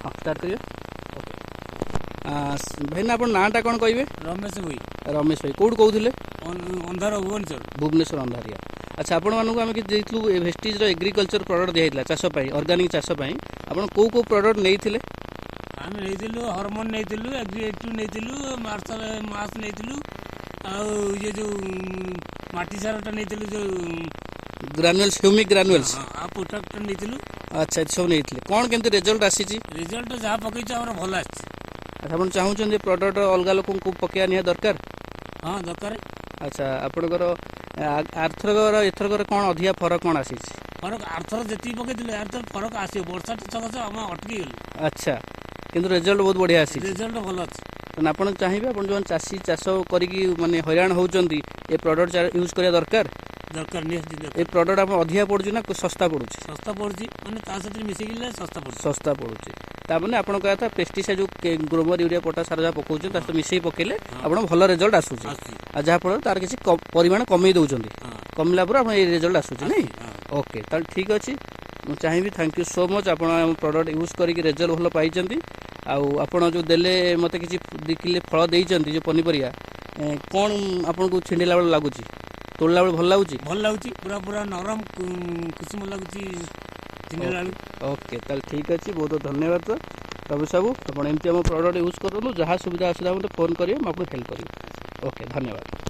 हाँ स्टार्ट करिए भाईना आप नाटा कौन कहे रमेश भाई रमेश भाई कौट कहते अंधार भुवनेश्वर भुवनेश्वर अंधारिया अच्छा आपण मानक आम कि भेस्टिज एग्रीकल्चर प्रडक्ट दिखाई चाष अर्गानिक चाष आप कौ कौ प्रडक्ट नहीं आम नहीं हरमोन नहीं एग्रीएटिव नहीं मास नहीं ये जो माटी सारटा नहीं जो ग्रानुअल्स ह्यूमिक ग्रानुअल्स प्रोडक्ट नहीं अच्छा सब नहीं कौन केमती रिजल्ट आसी रिजल्ट जहाँ पकई भल आस अच्छा आप चाहूँ प्रडक्ट अलग लोक पकड़ा निहा दरकार हाँ दरकार अच्छा आपणकर आरथरकर एथरकर कौन अधिका फरक कौन आसी फरक आरथर जी पकई आरथर फरक आस वर्षा सकाशे आम अटकी गलु अच्छा किंतु रिजल्ट बहुत बढ़िया आसी रिजल्ट भल अच्छे तो आप चाहिए आप जो चाषी चाष करी माने हैरान होती ये प्रडक्ट यूज करा दरकार दरकार ये प्रडक्ट आप अधिका पड़ुची ना सस्ता पड़ुची सस्ता पड़ुची माने मिसिक सस्ता पड़ुची सस्ता पड़ुची ताने आप कहता पेस्टिसाइड जो ग्रोमर यूरिया पोटास सार जहाँ पकाउछन मिसई पकेले आप भल रिजल्ट आसूची जहाँफल तार किसी परिमाण कमे दौरान कमिला आप रिजल्ट आसूची नहीं ओके ताल ठीक अच्छे मुझे चाहिए थैंक यू सो मच आप प्रडक्ट यूज करके रिजल्ट भल पाई आपण जो देले मत कि 2 किलो फल देइचंती जो पनीपरिया कौन आपन को छिंडेला बेला लगुच तोड़ला बेला भल लगुच पूरा पूरा नरम कुसुम लगुच छिंडेला ओके ताल ठीक अच्छे बहुत धन्यवाद रमेश बाबू आप एमती आम प्रडक्ट यूज करूँ जहाँ सुविधा असुविधा मत फोन करेंगे आपको हेल्प करेंगे ओके धन्यवाद।